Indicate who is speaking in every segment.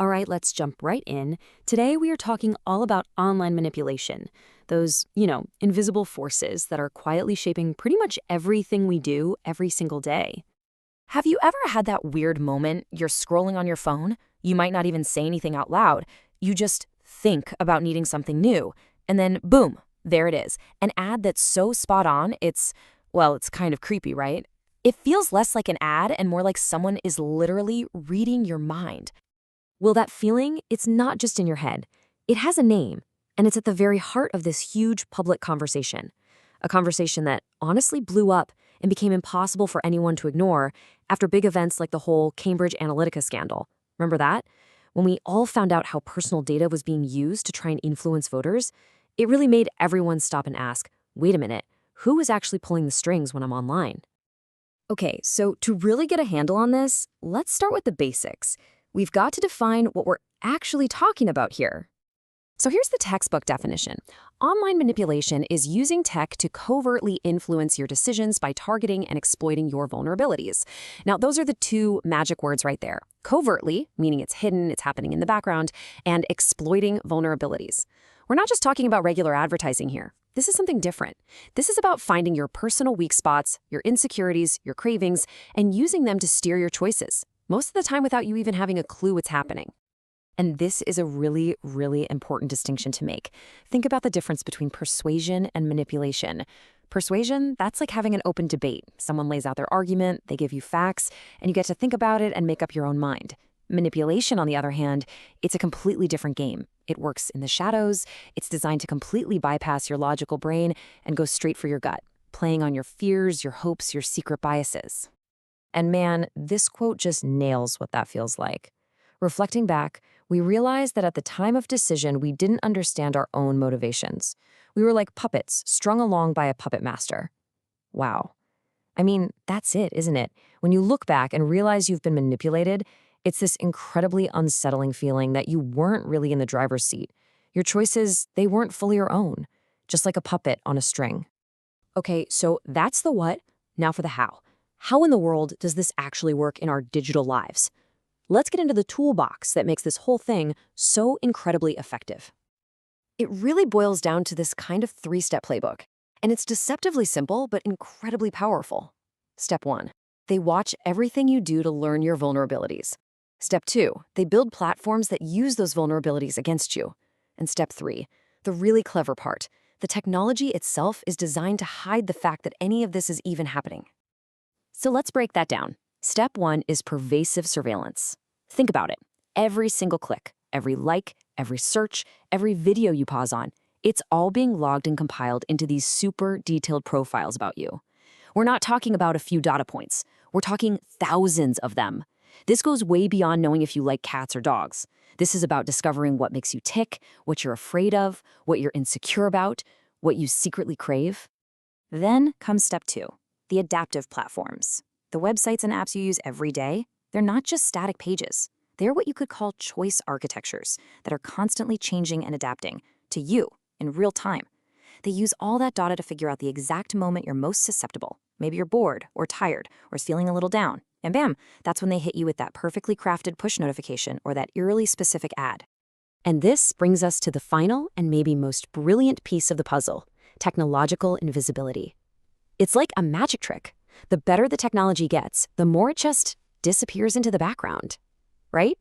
Speaker 1: All right, let's jump right in. Today we are talking all about online manipulation. Those, invisible forces that are quietly shaping pretty much everything we do every single day.
Speaker 2: Have you ever had that weird moment you're scrolling on your phone? You might not even say anything out loud. You just think about needing something new. And then, boom, there it is. An ad that's so spot on, it's kind of creepy, right? It feels less like an ad and more like someone is literally reading your mind.
Speaker 1: Well, that feeling, it's not just in your head. It has a name, and it's at the very heart of this huge public conversation. A conversation that honestly blew up and became impossible for anyone to ignore after big events like the whole Cambridge Analytica scandal. Remember that? When we all found out how personal data was being used to try and influence voters, it really made everyone stop and ask, wait a minute, who is actually pulling the strings when I'm online? Okay, so to really get a handle on this, let's start with the basics. We've got to define what we're actually talking about here. So here's the textbook definition. Online manipulation is using tech to covertly influence your decisions by targeting and exploiting your vulnerabilities. Now, those are the two magic words right there. Covertly, meaning it's hidden, it's happening in the background, and exploiting vulnerabilities. We're not just talking about regular advertising here. This is something different. This is about finding your personal weak spots, your insecurities, your cravings, and using them to steer your choices, most of the time without you even having a clue what's happening. And this is a really, really important distinction to make. Think about the difference between persuasion and manipulation. Persuasion, that's like having an open debate. Someone lays out their argument, they give you facts, and you get to think about it and make up your own mind. Manipulation, on the other hand, it's a completely different game. It works in the shadows, it's designed to completely bypass your logical brain and go straight for your gut, playing on your fears, your hopes, your secret biases. And man, this quote just nails what that feels like. Reflecting back, we realized that at the time of decision, we didn't understand our own motivations. We were like puppets strung along by a puppet master. Wow. I mean, that's it, isn't it? When you look back and realize you've been manipulated, it's this incredibly unsettling feeling that you weren't really in the driver's seat. Your choices, they weren't fully your own, just like a puppet on a string. Okay, so that's the what. Now for the how. How in the world does this actually work in our digital lives? Let's get into the toolbox that makes this whole thing so incredibly effective. It really boils down to this kind of three-step playbook, and it's deceptively simple but incredibly powerful. Step 1, they watch everything you do to learn your vulnerabilities. Step 2, they build platforms that use those vulnerabilities against you. And step 3, the really clever part, the technology itself is designed to hide the fact that any of this is even happening. So let's break that down. Step 1 is pervasive surveillance. Think about it. Every single click, every like, every search, every video you pause on, it's all being logged and compiled into these super detailed profiles about you. We're not talking about a few data points. We're talking thousands of them. This goes way beyond knowing if you like cats or dogs. This is about discovering what makes you tick, what you're afraid of, what you're insecure about, what you secretly crave. Then comes step 2, the adaptive platforms. The websites and apps you use every day, they're not just static pages. They're what you could call choice architectures that are constantly changing and adapting to you in real time. They use all that data to figure out the exact moment you're most susceptible. Maybe you're bored or tired or feeling a little down. And bam, that's when they hit you with that perfectly crafted push notification or that eerily specific ad. And this brings us to the final and maybe most brilliant piece of the puzzle, technological invisibility. It's like a magic trick. The better the technology gets, the more it just disappears into the background, right?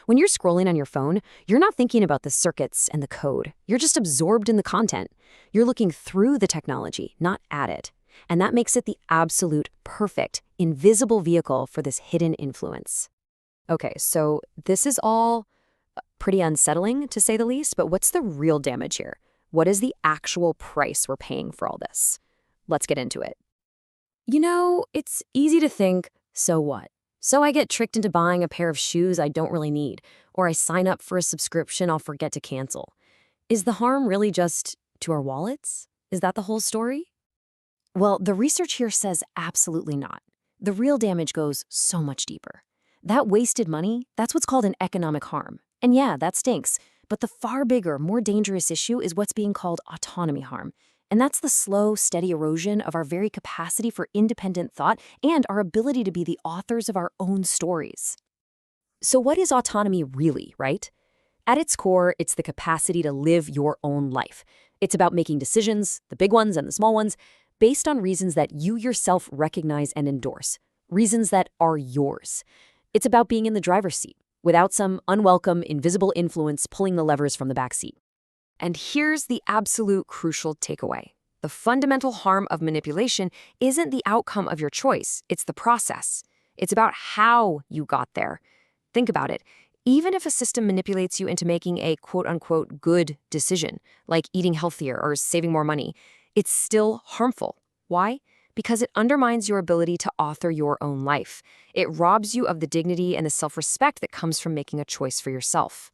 Speaker 1: When you're scrolling on your phone, you're not thinking about the circuits and the code. You're just absorbed in the content. You're looking through the technology, not at it. And that makes it the absolute perfect, invisible vehicle for this hidden influence. Okay, so this is all pretty unsettling, to say the least, but what's the real damage here? What is the actual price we're paying for all this? Let's get into it. It's easy to think, so what? So I get tricked into buying a pair of shoes I don't really need, or I sign up for a subscription I'll forget to cancel. Is the harm really just to our wallets? Is that the whole story? Well, the research here says absolutely not. The real damage goes so much deeper. That wasted money, that's what's called an economic harm. And yeah, that stinks. But the far bigger, more dangerous issue is what's being called autonomy harm. And that's the slow, steady erosion of our very capacity for independent thought and our ability to be the authors of our own stories. So what is autonomy really, right? At its core, it's the capacity to live your own life. It's about making decisions, the big ones and the small ones, based on reasons that you yourself recognize and endorse, reasons that are yours. It's about being in the driver's seat, without some unwelcome, invisible influence pulling the levers from the back seat. And here's the absolute crucial takeaway. The fundamental harm of manipulation isn't the outcome of your choice, it's the process. It's about how you got there. Think about it. Even if a system manipulates you into making a quote-unquote good decision, like eating healthier or saving more money, it's still harmful. Why? Because it undermines your ability to author your own life. It robs you of the dignity and the self-respect that comes from making a choice for yourself.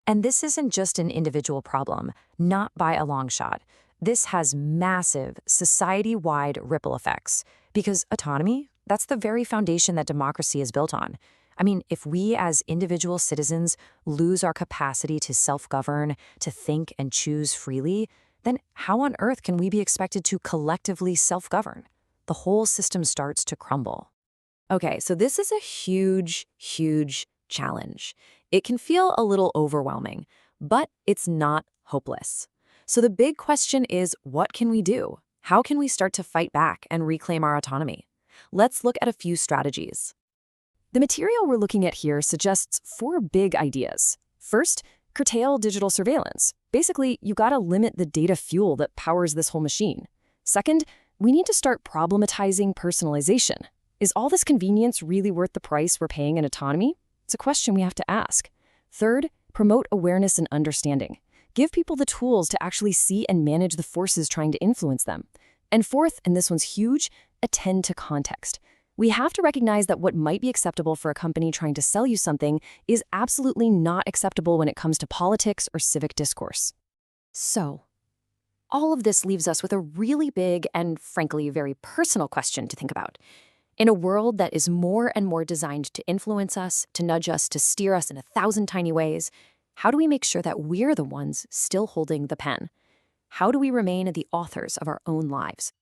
Speaker 1: And this isn't just an individual problem, not by a long shot. This has massive, society-wide ripple effects. Because autonomy, that's the very foundation that democracy is built on. I mean, if we as individual citizens lose our capacity to self-govern, to think and choose freely, then how on earth can we be expected to collectively self-govern? The whole system starts to crumble. Okay, so this is a huge, huge challenge. It can feel a little overwhelming, but it's not hopeless. So the big question is, what can we do? How can we start to fight back and reclaim our autonomy? Let's look at a few strategies. The material we're looking at here suggests 4 big ideas. First, curtail digital surveillance. Basically, you gotta limit the data fuel that powers this whole machine. Second, we need to start problematizing personalization. Is all this convenience really worth the price we're paying in autonomy? It's a question we have to ask. Third, promote awareness and understanding. Give people the tools to actually see and manage the forces trying to influence them. And fourth, and this one's huge, attend to context. We have to recognize that what might be acceptable for a company trying to sell you something is absolutely not acceptable when it comes to politics or civic discourse. So, all of this leaves us with a really big and, frankly, very personal question to think about. In a world that is more and more designed to influence us, to nudge us, to steer us in 1,000 tiny ways, how do we make sure that we're the ones still holding the pen? How do we remain the authors of our own lives?